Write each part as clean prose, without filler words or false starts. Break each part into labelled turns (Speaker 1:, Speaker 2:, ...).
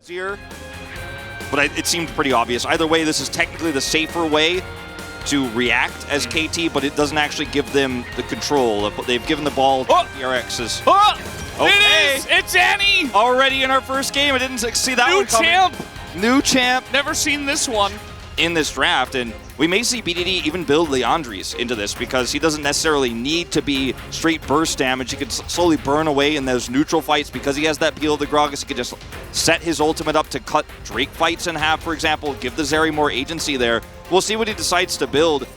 Speaker 1: here, but it seemed pretty obvious. Either way, this is technically the safer way to react as KT, but it doesn't actually give them the control. They've given the ball to DRXs.
Speaker 2: It is! It's Annie!
Speaker 1: Already in our first game. I didn't see that one coming.
Speaker 2: New champ!
Speaker 1: New champ.
Speaker 2: Never seen this one.
Speaker 1: In this draft, and we may see BDD even build Leandres into this because he doesn't necessarily need to be straight burst damage. He can slowly burn away in those neutral fights because he has that peel of the Gragas. He can just set his ultimate up to cut Drake fights in half, for example, give the Zeri more agency there. We'll see what he decides to build.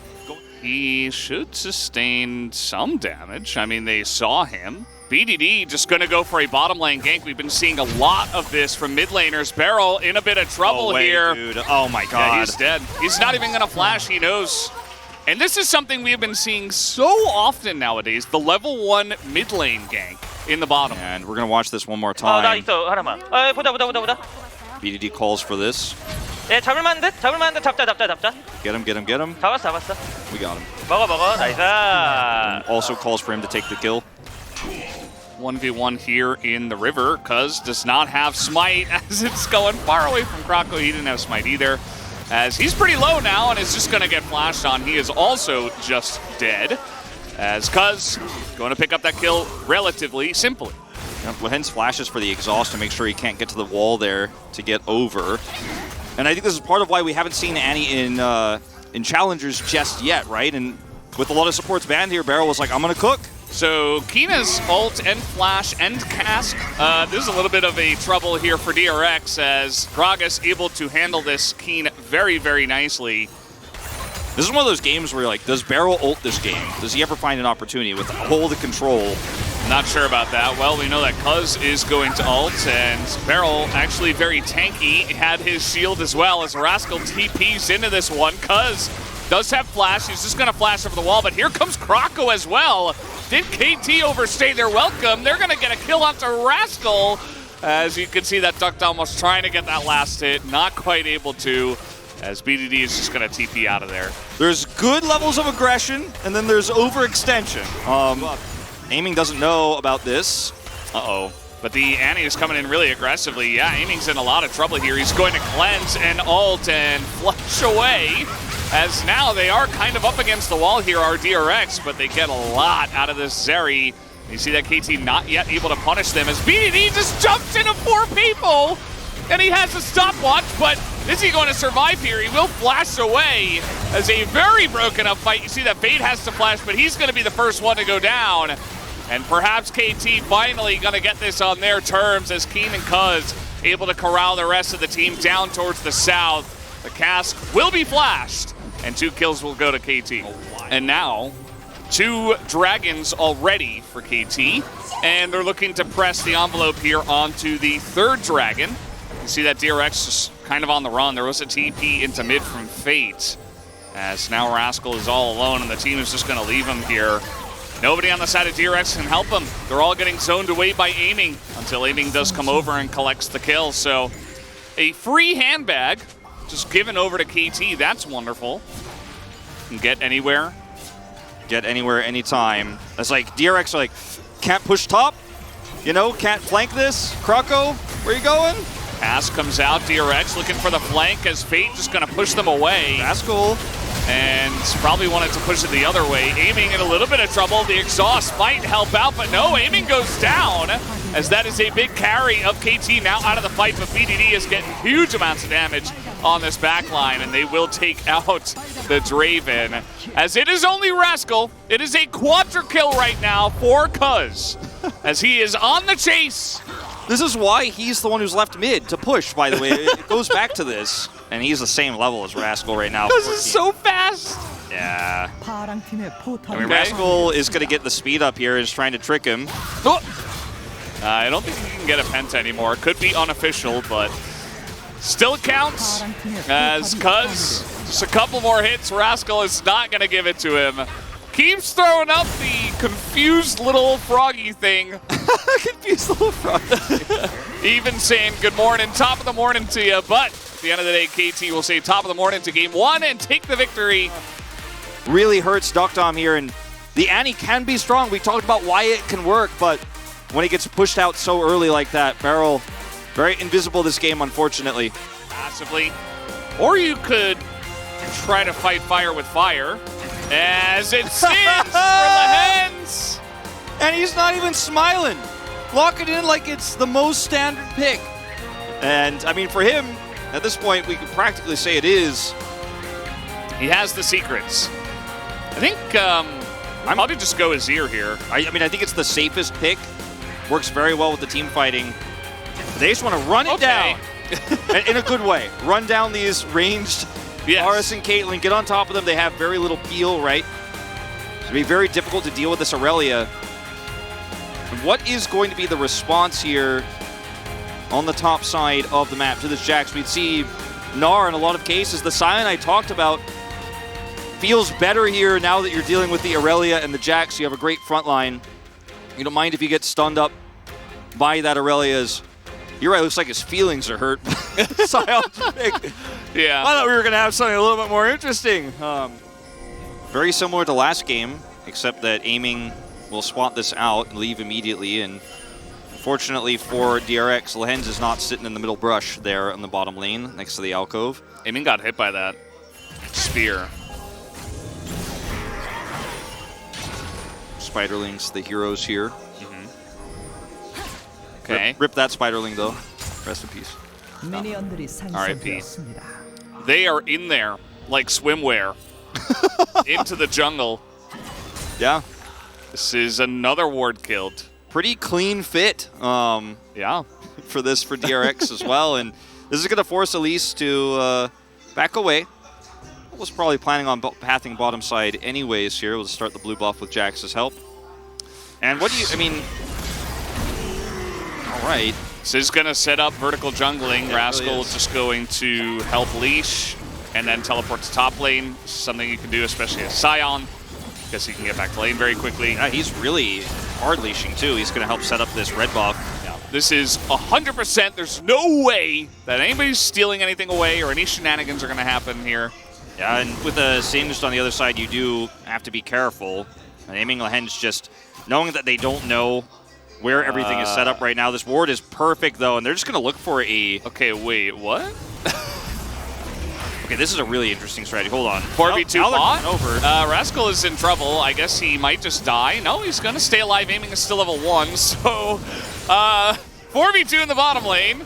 Speaker 2: He should sustain some damage. I mean, they saw him. BDD just going to go for a bottom lane gank. We've been seeing a lot of this from mid laners. Beryl in a bit of trouble here.
Speaker 1: Dude. Oh my god.
Speaker 2: Yeah, he's dead. He's not even going to flash, he knows. And this is something we have been seeing so often nowadays, the level 1 mid lane gank in the bottom.
Speaker 1: And we're going to watch this one more time.
Speaker 3: 나 있어 하나만. 보자.
Speaker 1: BDD calls for this.
Speaker 3: 예, 잡을만한 듯? 잡자.
Speaker 1: Get him.
Speaker 3: 잡았어.
Speaker 1: We got him.
Speaker 3: 먹어. 나이스.
Speaker 1: Also calls for him to take the kill.
Speaker 2: 1v1 here in the river. Cuz does not have smite as it's going far away from Krako. He didn't have smite either, as he's pretty low now and is just going to get flashed on. He is also just dead, as Cuz going to pick up that kill relatively simply.
Speaker 1: Hence flashes for the exhaust to make sure he can't get to the wall there to get over. And I think this is part of why we haven't seen Annie in challengers just yet, right? And with a lot of supports banned here, Beryl was like, I'm going to cook.
Speaker 2: So Kina's ult and flash and cask. This is a little bit of a trouble here for DRX, as Gragas able to handle this Keen very, very nicely.
Speaker 1: This is one of those games where you're like, does Beryl ult this game? Does he ever find an opportunity with all the control?
Speaker 2: Not sure about that. Well, we know that Cuz is going to ult, and Beryl actually very tanky. He had his shield as well as Rascal TPs into this one. Cuz does have flash. He's just going to flash over the wall, but here comes Krako as well. Did KT overstay their welcome? They're going to get a kill onto Rascal. As you can see, that Duckdown was trying to get that last hit, not quite able to, as BDD is just going to TP out of there.
Speaker 1: There's good levels of aggression, and then there's overextension. Aiming doesn't know about this.
Speaker 2: Uh-oh. But the Annie is coming in really aggressively. Yeah, Aiming's in a lot of trouble here. He's going to cleanse and ult and flush away, as now they are kind of up against the wall here, our DRX, but they get a lot out of this Zeri. You see that KT not yet able to punish them, as BDD just jumps into 4 people, and he has a stopwatch, but is he going to survive here? He will flash away as a very broken up fight. You see that Fade has to flash, but he's going to be the first one to go down. And perhaps KT finally going to get this on their terms, as Keen and Cuz able to corral the rest of the team down towards the south. The cask will be flashed, and 2 kills will go to KT. And now, 2 dragons already for KT, and they're looking to press the envelope here onto the 3rd dragon. You see that DRX just kind of on the run. There was a TP into mid from Fate, as now Rascal is all alone, and the team is just going to leave him here. Nobody on the side of DRX can help him. They're all getting zoned away by Aiming until Aiming does come over and collects the kill. So a free handbag just given over to KT. That's wonderful. Can get anywhere.
Speaker 1: Get anywhere, anytime. It's like DRX like, can't push top, you know, can't flank this. Krako, where you going?
Speaker 2: Pass comes out. DRX looking for the flank, as Fate just going to push them away.
Speaker 1: That's cool.
Speaker 2: And probably wanted to push it the other way. Aiming in a little bit of trouble. The exhaust might help out, but no, Aiming goes down, as that is a big carry of KT now out of the fight, but BDD is getting huge amounts of damage on this backline, and they will take out the Draven, as it is only Rascal. It is a quadra kill right now for Cuz, as he is on the chase.
Speaker 1: This is why he's the one who's left mid to push, by the way. It goes back to this. And he's the same level as Rascal right now.
Speaker 2: This is so fast.
Speaker 1: Yeah. I mean, Rascal is going to get the speed up here, is trying to trick him.
Speaker 2: Oh. I don't think he can get a penta anymore. Could be unofficial, but still counts. As Cuz, just a couple more hits, Rascal is not going to give it to him. Keeps throwing up the confused little froggy thing.
Speaker 1: Confused little froggy.
Speaker 2: Even saying good morning, top of the morning to you, but at the end of the day, KT will say top of the morning to game 1 and take the victory.
Speaker 1: Really hurts Duckdom here, and the Annie can be strong. We talked about why it can work, but when he gets pushed out so early like that, Beryl Very invisible this game, unfortunately.
Speaker 2: Passively. Or you could try to fight fire with fire. As it stings for Lehens.
Speaker 1: And he's not even smiling. Lock it in like it's the most standard pick. And, I mean, for him, at this point, we could practically say it is.
Speaker 2: He has the secrets. I think I'd probably just go Azir here.
Speaker 1: I mean, I think it's the safest pick. Works very well with the team fighting. They just want to run it down in a good way. Run down these ranged Varus and Caitlyn, get on top of them. They have very little peel, right? It'll be very difficult to deal with this Aurelia. What is going to be the response here on the top side of the map to this Jax? We'd see Gnar in a lot of cases. The Sion I talked about feels better here now that you're dealing with the Aurelia and the Jax. You have a great front line. You don't mind if you get stunned up by that Aurelia's. You're right, it looks like his feelings are hurt. Sion's pick.
Speaker 2: Yeah.
Speaker 1: I thought we were going to have something a little bit more interesting. Very similar to last game, except that aiming will swap this out and leave immediately. And fortunately for DRX, Lehens is not sitting in the middle brush there in the bottom lane next to the alcove.
Speaker 2: Aiming got hit by that spear.
Speaker 1: Spiderlings, the heroes here.
Speaker 2: Okay.
Speaker 1: Rip that Spiderling, though. Rest in peace.
Speaker 2: R.I.P. They are in there like swimwear into the jungle.
Speaker 1: Yeah.
Speaker 2: This is another ward killed.
Speaker 1: Pretty clean fit
Speaker 2: Yeah.
Speaker 1: for DRX as well. And this is going to force Elise to back away. Was probably planning on pathing bottom side anyways here. We'll start the blue buff with Jax's help. And what do you, I mean, all right.
Speaker 2: This is going to set up vertical jungling.
Speaker 1: Yeah,
Speaker 2: Rascal
Speaker 1: really
Speaker 2: is just going to help leash and then teleport to top lane. Something you can do, especially as Sion, because he can get back to lane very quickly.
Speaker 1: Yeah, he's really hard leashing too. He's going to help set up this red buff.
Speaker 2: Yeah. This is 100%. There's no way that anybody's stealing anything away or any shenanigans are going to happen here.
Speaker 1: Yeah, and with a Singed on the other side, you do have to be careful. And aiming Lehens just knowing that they don't know where everything is set up right now. This ward is perfect, though, and they're just going to look for a...
Speaker 2: Okay, wait, what?
Speaker 1: Okay, this is a really interesting strategy. Hold on.
Speaker 2: 4v2 bot?
Speaker 1: Over.
Speaker 2: Rascal is in trouble. I guess he might just die. No, he's going to stay alive. Aiming is still level 1, so 4v2 in the bottom lane.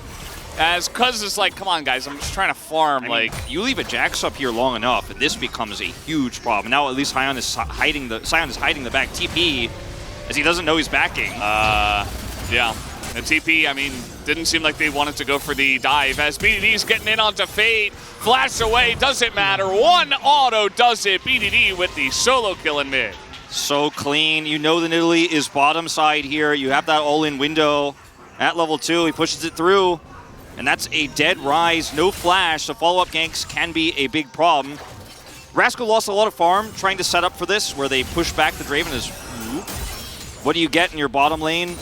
Speaker 2: As Cuz is like, come on, guys, I'm just trying to farm.
Speaker 1: I mean, you leave a Jax up here long enough, and this becomes a huge problem. Now at least Sion is hiding the back TP, as he doesn't know he's backing.
Speaker 2: Yeah. The TP, I mean, didn't seem like they wanted to go for the dive. As BDD's getting in onto Fate. Flash away, doesn't matter. One auto does it. BDD with the solo kill in mid.
Speaker 1: So clean. You know the Nidalee is bottom side here. You have that all-in window at level 2. He pushes it through. And that's a dead rise, no flash, so follow-up ganks can be a big problem. Rascal lost a lot of farm trying to set up for this, where they push back the Draven as whoop. What do you get in your bottom lane?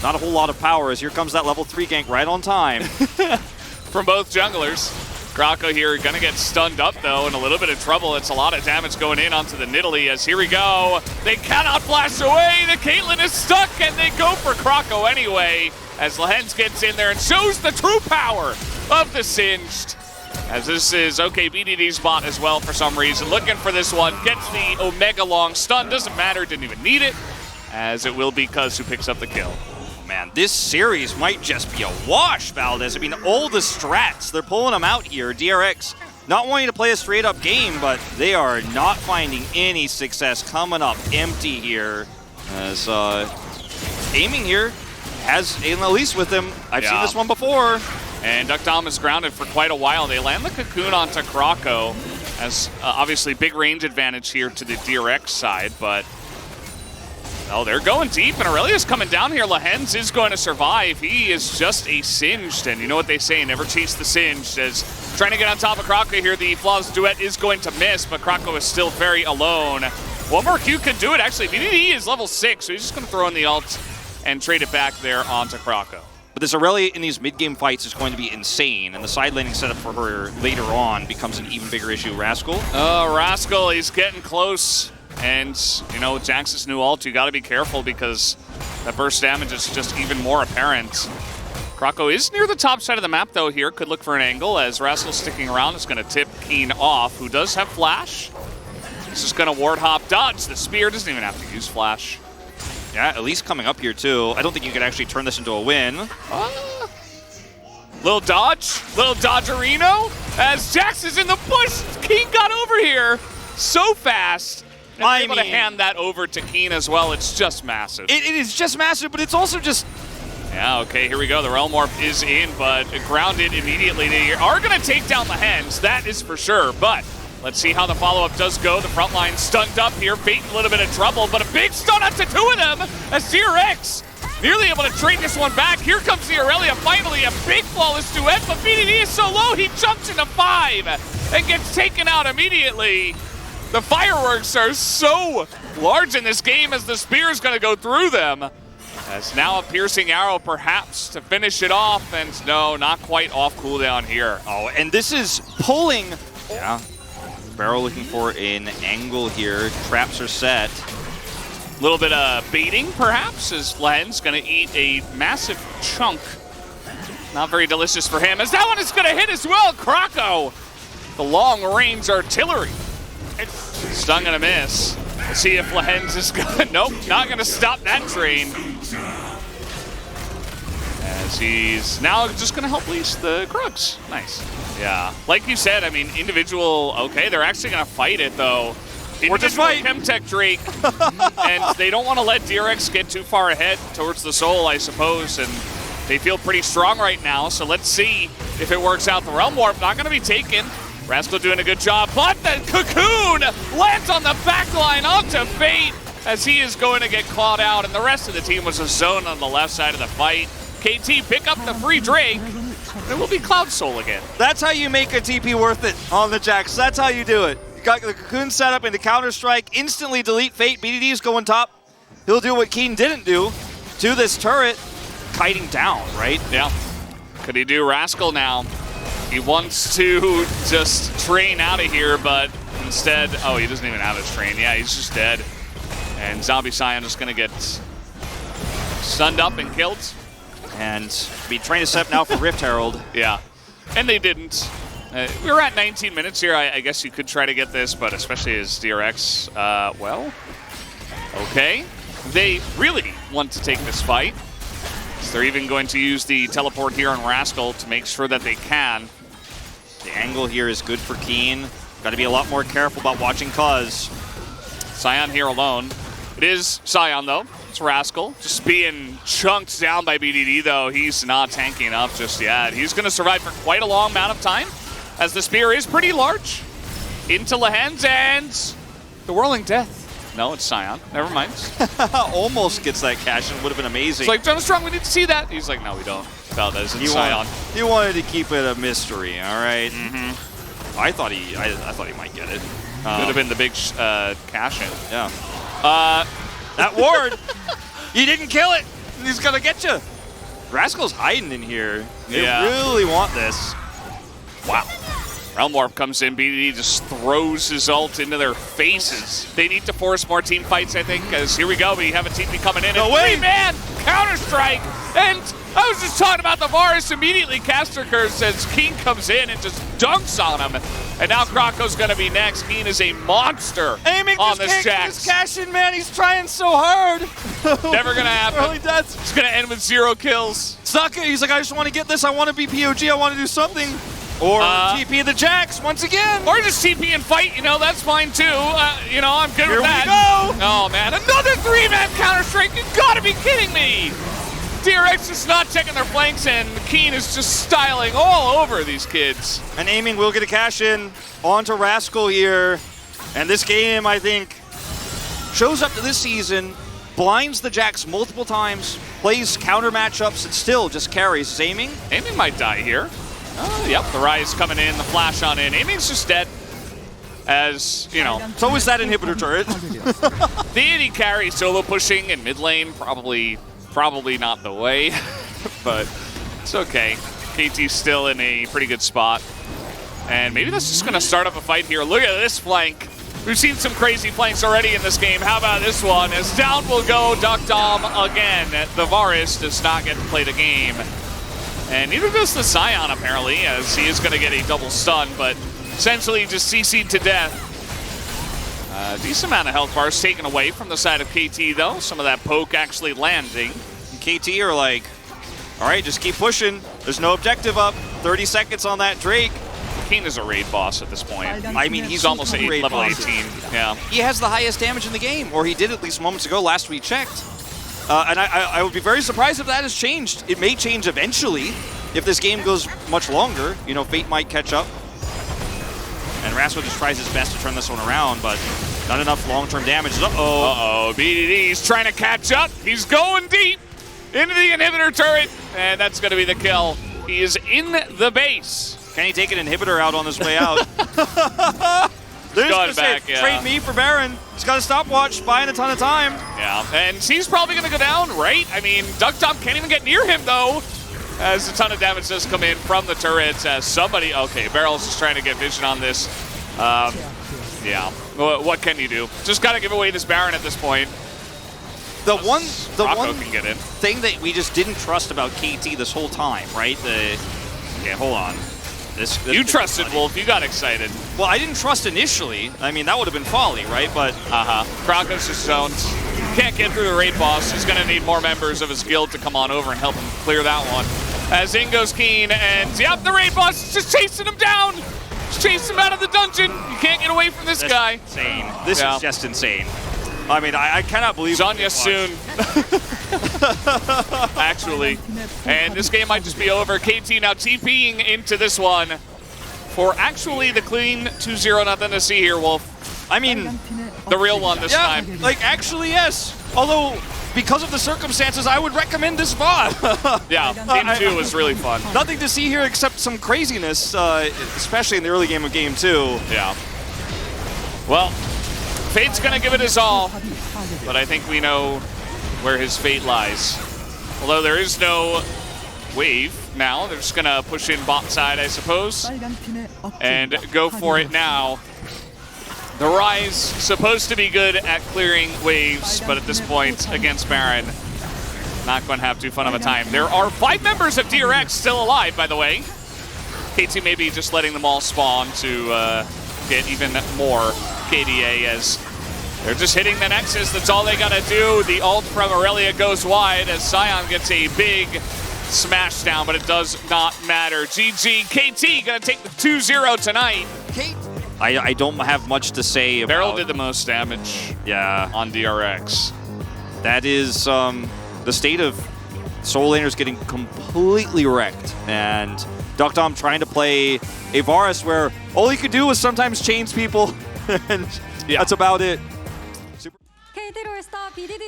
Speaker 1: Not a whole lot of power, as here comes that level 3 gank right on time.
Speaker 2: From both junglers. Krako here gonna get stunned up though, in a little bit of trouble. It's a lot of damage going in onto the Nidalee, as here we go. They cannot flash away, the Caitlyn is stuck, and they go for Krako anyway. As Lehens gets in there and shows the true power of the Singed. As this is, okay, BDD's bot as well for some reason. Looking for this one, gets the Omega long stun, doesn't matter, didn't even need it. As it will be Cuz who picks up the kill.
Speaker 1: Man, this series might just be a wash, Valdez. I mean, all the strats, they're pulling them out here. DRX not wanting to play a straight-up game, but they are not finding any success coming up empty here. As aiming here has an Elise with him. I've seen this one before.
Speaker 2: And Duck Dom is grounded for quite a while. They land the Cocoon onto Krako, as obviously big range advantage here to the DRX side, but oh, they're going deep, and Aurelia's coming down here. Lehens is going to survive. He is just a Singed, and you know what they say, never chase the Singed. As trying to get on top of Krako here, the Flawless Duet is going to miss, but Krako is still very alone. One more Q could do it, actually. BDD is level 6, so he's just going to throw in the ult and trade it back there onto Krako.
Speaker 1: But this Aurelia in these mid-game fights is going to be insane, and the side laning setup for her later on becomes an even bigger issue. Rascal?
Speaker 2: Rascal, he's getting close. And, you know, Jax's new ult, you got to be careful because that burst damage is just even more apparent. Krako is near the top side of the map, though, here. Could look for an angle as Rascal sticking around is going to tip Keen off, who does have Flash. This is going to ward hop dodge. The spear doesn't even have to use Flash.
Speaker 1: Yeah, at least coming up here, too. I don't think you could actually turn this into a win.
Speaker 2: Little dodgerino as Jax is in the push. Keen got over here so fast. And able to hand that over to Keen as well. It's just massive.
Speaker 1: It is just massive, but it's also just...
Speaker 2: Yeah, okay, here we go. The Realm Warp is in, but grounded immediately. They are going to take down the Hens, that is for sure. But let's see how the follow-up does go. The front line stunned up here, Fate in a little bit of trouble, but a big stun up to two of them as DRX nearly able to trade this one back. Here comes the Aurelia, finally a big flawless duet, but BDD is so low, he jumps into 5 and gets taken out immediately. The fireworks are so large in this game as the spear is going to go through them. As now a piercing arrow perhaps to finish it off, and no, not quite off cooldown here.
Speaker 1: Oh, and this is pulling. Yeah. Barrow looking for an angle here. Traps are set.
Speaker 2: A little bit of baiting perhaps as Len's going to eat a massive chunk. Not very delicious for him as that one is going to hit as well. Krako, the long range artillery. Stun gonna miss. Let's see if Lehens is gonna, nope, not gonna stop that train. As he's now just gonna help leash the Krugs. Nice. Yeah, like you said, I mean, individual, okay, they're actually gonna fight it though.
Speaker 1: Or just fight.
Speaker 2: Chemtech Drake. And they don't wanna let DRX get too far ahead towards the soul, I suppose, and they feel pretty strong right now, so let's see if it works out. The Realm Warp not gonna be taken. Rascal doing a good job, but the Cocoon lands on the back line onto Fate as he is going to get clawed out, and the rest of the team was a zone on the left side of the fight. KT pick up the free Drake, and it will be Cloud Soul again.
Speaker 1: That's how you make a TP worth it on the Jax. That's how you do it. You got the Cocoon set up into Counter-Strike, instantly delete Fate. BDD is going top. He'll do what Keen didn't do to this turret, kiting down, right?
Speaker 2: Yeah. Could he do Rascal now? He wants to just train out of here, but instead, oh, he doesn't even have his train. Yeah, he's just dead. And Zombie Scion is going to get stunned up and killed.
Speaker 1: And be train to set now for Rift Herald.
Speaker 2: Yeah, and they didn't. We're at 19 minutes here. I guess you could try to get this, but especially as DRX, well, okay. They really want to take this fight. So they're even going to use the teleport here on Rascal to make sure that they can.
Speaker 1: The angle here is good for Keen. Got to be a lot more careful about watching Cuz.
Speaker 2: Scion here alone. It is Scion, though. It's Rascal. Just being chunked down by BDD, though. He's not tanking up just yet. He's going to survive for quite a long amount of time, as the spear is pretty large. Into Lehens and the Whirling Death. No, it's Scion. Never mind.
Speaker 1: Almost gets that cash and would have been amazing.
Speaker 2: It's like, Jonah Strong, we need to see that. He's like, no, we don't. No, that isn't Scion.
Speaker 1: He wanted to keep it a mystery, all right?
Speaker 2: Mm-hmm.
Speaker 1: I thought he might get it.
Speaker 2: Could have been the big cash in.
Speaker 1: Yeah. That ward, you didn't kill it. He's gonna get you. Rascal's hiding in here. They really want this.
Speaker 2: Wow. Realm Warp comes in, BDD just throws his ult into their faces. They need to force more team fights, I think, because here we go, we have a TP coming in.
Speaker 1: No way!
Speaker 2: Three-man Counter-Strike! And I was just talking about the Varus immediately. Caster Curse as Keen comes in and just dunks on him. And now Krako's going to be next. Keen is a monster
Speaker 1: Aiming
Speaker 2: on this
Speaker 1: Jax.
Speaker 2: Jax.
Speaker 1: Cash in, man. He's trying so hard.
Speaker 2: Never going to happen.
Speaker 1: Early deaths.
Speaker 2: It's going to end with 0 kills.
Speaker 1: Saka, he's like, I just want to get this. I want to be POG. I want to do something. Or TP the Jax once again.
Speaker 2: Or just TP and fight, you know, that's fine too. You know, I'm good
Speaker 1: Here
Speaker 2: with that.
Speaker 1: Here we go.
Speaker 2: Oh man, another 3-man Counter-Strike. You gotta be kidding me. DRX is not checking their flanks and Keen is just styling all over these kids.
Speaker 1: And aiming will get a cash in onto Rascal here. And this game, I think, shows up to this season, blinds the Jax multiple times, plays counter matchups, and still just carries his aiming.
Speaker 2: Aiming might die here. Yep, the Rise coming in, the flash on in. Aiming's just dead. As, you know.
Speaker 1: So is that inhibitor turret.
Speaker 2: The AD carry solo pushing in mid lane, probably not the way. But it's okay. KT's still in a pretty good spot. And maybe that's just going to start up a fight here. Look at this flank. We've seen some crazy flanks already in this game. How about this one? As down will go Duck Dom again. The Varus does not get to play the game. And neither does the Scion, apparently, as he is going to get a double stun, but essentially just CC'd to death. Decent amount of health bars taken away from the side of KT, though. Some of that poke actually landing.
Speaker 1: And KT are like, all right, just keep pushing. There's no objective up. 30 seconds on that Drake.
Speaker 2: Kane is a raid boss at this point.
Speaker 1: I mean,
Speaker 2: He's almost at level 18. Yeah.
Speaker 1: He has the highest damage in the game, or he did at least moments ago, last we checked. And I would be very surprised if that has changed. It may change eventually if this game goes much longer. You know, Fate might catch up. And Rascal just tries his best to turn this one around, but not enough long-term damage.
Speaker 2: Uh-oh, BDD's trying to catch up. He's going deep into the inhibitor turret, and that's going to be the kill. He is in the base.
Speaker 1: Can he take an inhibitor out on his way out? They're
Speaker 2: Going
Speaker 1: just
Speaker 2: back,
Speaker 1: say,
Speaker 2: yeah.
Speaker 1: trade me for Baron. He's got a stopwatch, buying a ton of time.
Speaker 2: Yeah, and he's probably going to go down, right? I mean, Ducktom can't even get near him, though, as a ton of damage does come in from the turrets. As somebody, okay, Barrel's just trying to get vision on this. Yeah, what can you do? Just got to give away this Baron at this point.
Speaker 1: The one
Speaker 2: can get in.
Speaker 1: thing that we just didn't trust about KT this whole time, right? Okay, hold on.
Speaker 2: You trusted Wolf, you got excited.
Speaker 1: Well, I didn't trust initially. I mean, that would have been folly, right? But
Speaker 2: Krokos just zones. Can't get through the raid boss. He's going to need more members of his guild to come on over and help him clear that one. As in goes Keen, and yep, the raid boss is just chasing him down. Just chasing him out of the dungeon. You can't get away from this guy.
Speaker 1: Insane. This is just insane. I mean, I cannot believe
Speaker 2: Zanya soon. Actually. And this game might just be over. KT now TPing into this one for actually the clean 2-0. Nothing to see here, Wolf.
Speaker 1: I mean,
Speaker 2: the real one this time.
Speaker 1: Like, actually, yes. Although, because of the circumstances, I would recommend this VOD.
Speaker 2: Yeah, Game 2 was really fun.
Speaker 1: Nothing to see here except some craziness, especially in the early game of Game 2.
Speaker 2: Yeah. Well, Fate's gonna give it his all, but I think we know where his fate lies. Although there is no wave now, they're just gonna push in bot side, I suppose, and go for it now. The Rise supposed to be good at clearing waves, but at this point against Baron, not going to have too fun of a time. There are 5 members of DRX still alive, by the way. KT may be just letting them all spawn to get even more KDA, as they're just hitting the Nexus. That's all they got to do. The ult from Aurelia goes wide as Scion gets a big smash down, but it does not matter. GG, KT gonna take the 2-0 tonight.
Speaker 1: I don't have much to say about...
Speaker 2: Beryl did the most damage on DRX.
Speaker 1: That is the state of solo laners getting completely wrecked. And Ducktom trying to play a Varus where all he could do was sometimes chains people. And that's about it.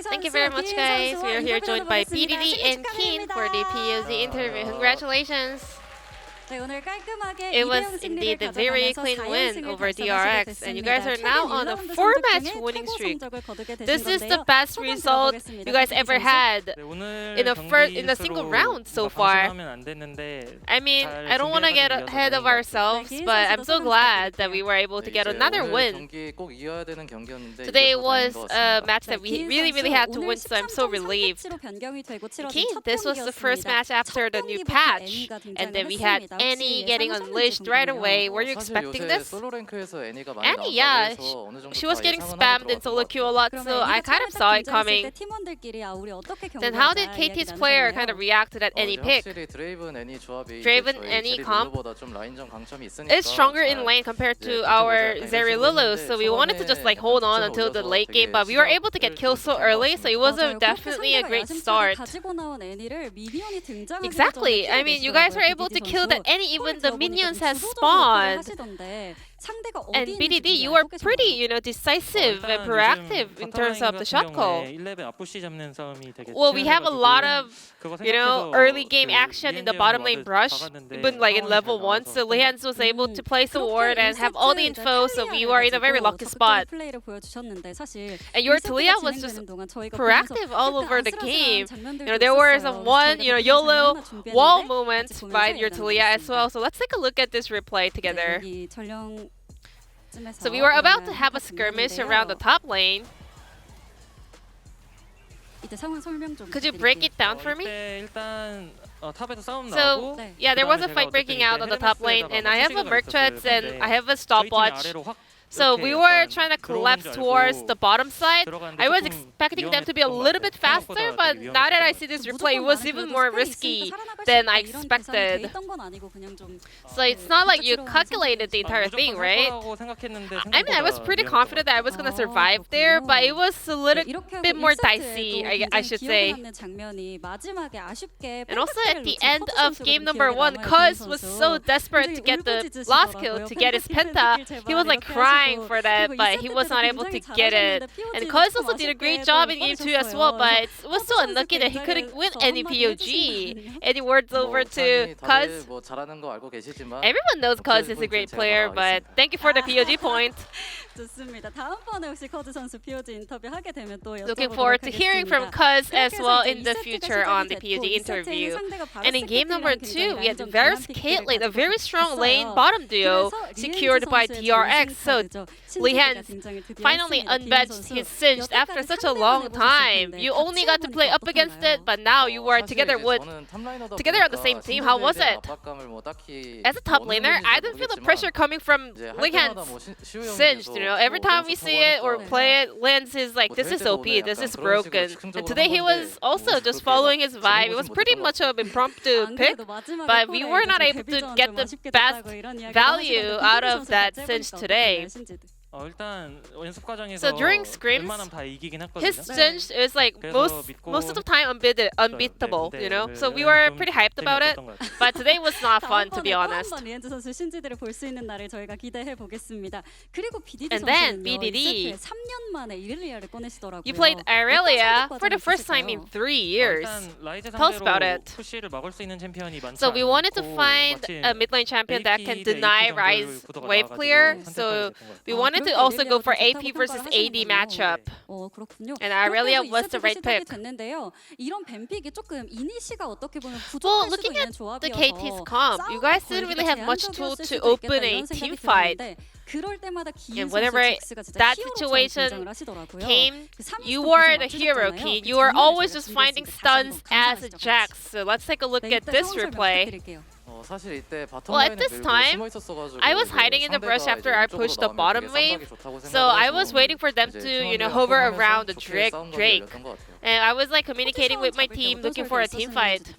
Speaker 4: Thank you very much, guys. We are here joined by BDD and Keen for the POZ interview. Congratulations. It was indeed a very clean win over DRX, and you guys are now on a 4-match winning streak. This is the best result you guys ever had in a single round so far. I mean, I don't want to get ahead of ourselves, but I'm so glad that we were able to get another win. Today was a match that we really had to win, so I'm so relieved. Keen, this was the first match after the new patch, and then we had Annie getting unleashed right away. Were you expecting this? Annie, yeah. She was getting spammed in solo queue a lot, so I kind of saw it coming. Then how did KT's player kind of react to that Annie pick? Draven Annie comp is stronger in lane compared to our Zeri Lulu, so we wanted to just like hold on until the late game, but we were able to get kills so early, so it was definitely a great start. Exactly. I mean, you guys were able to kill that Annie, even the minions has spawned. And BDD, you are pretty, decisive and proactive in terms of the shot call. Well, we have a lot of, early game action in the bottom lane brush, even like in level 1. So Lehans was able to place a ward and have all the info, so we were in a very lucky spot. And your Talia was just proactive all over the game. There were some YOLO wall moments by your Talia as well. So let's take a look at this replay together. So we were about to have a skirmish around the top lane. Could you break it down for me? So yeah, there was a fight breaking out on the top lane, and I have a Merc Treads and I have a stopwatch. So we were trying to collapse towards the bottom side. I was expecting them to be a little bit faster, but now that I see this replay, it was even more risky than I expected. So it's not like you calculated the entire thing, right? I mean, I was pretty confident that I was going to survive there, but it was a little bit more dicey, I should say. And also at the end of game number 1, Cuz was so desperate to get the last kill, to get his penta. He was like crying for that, but he was not able to get it. And Cuz also did a great job in game 2 as well, but it was so unlucky that he couldn't win any POG. Any words over to Cuz? Everyone knows Cuz is a great player, but thank you for the POG point. Looking forward to hearing from Cuz as well in the future on the POG interview. And in game number 2, we had Varus Caitlyn, a very strong lane bottom duo secured by DRX. So Lihan finally unbenched his Singed after such a long time. You only got to play up against it, but now you are together on the same team. How was it? As a top laner, I didn't feel the pressure coming from Lihan's Singed. You know, every time we see it or play it, Lance is like, this is OP, this is broken. And today he was also just following his vibe. It was pretty much an impromptu pick, but we were not able to get the best value out of that Singed today. So during scrims, his Singed is like most of the time unbeatable, you know. So we were pretty hyped about it, but today was not fun, to be honest. And then BDD, you played Irelia for the first time in 3 years. Tell us about it. So we wanted to find a mid lane champion that can deny Ryze wave clear. So we wanted to also go for AP versus AD matchup. And Irelia was the right pick. Well, looking at the KT's comp, you guys didn't really have much tool to open a team fight. And whenever that situation came, you were the hero, Keen. You were always just finding stuns as a Jax. So let's take a look at this replay. Well, at this time, I was hiding in the brush after I pushed the bottom wave, so I was waiting for them to, you know, hover around the Drake. And I was like communicating with my team, looking for a team fight.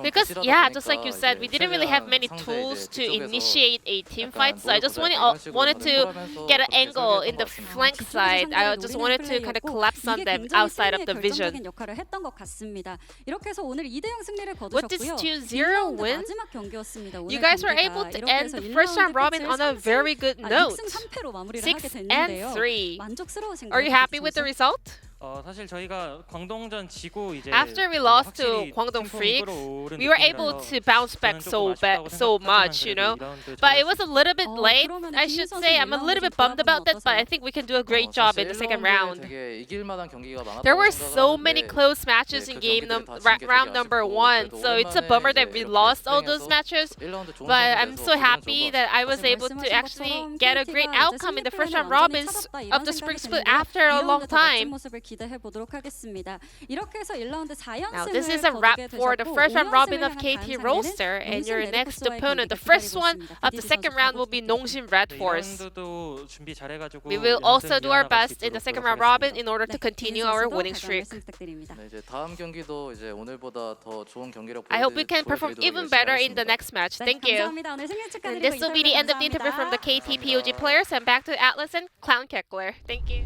Speaker 4: Because yeah, just like you said, we didn't really have many tools to initiate a team fight, so I just wanted to get an angle in the flank side. I just wanted to kind of collapse on them outside of the vision. With this 2-0 win, you guys were able to end the first round robin on a very good note. 6-3. Are you happy with the result? After we lost to Guangdong Freaks, we were able to bounce back so much, you know. But it was a little bit late, I should say. I'm a little bit bummed about that, but I think we can do a great job in the second round. There were so many close matches in round number 1, so it's a bummer that we lost all those matches. But I'm so happy that I was able to actually get a great outcome in the first round robins of the spring split after a long time. Now this is a wrap for the first round robin of KT roster, and your next opponent, the first one of the second round, will be Nongshim Red Force. We will also do our best in the second round robin in order to continue our winning streak. I hope we can perform even better in the next match. Thank you. And this will be the end of the interview from the KT POG players, and back to Atlas and Clown Keckler. Thank you.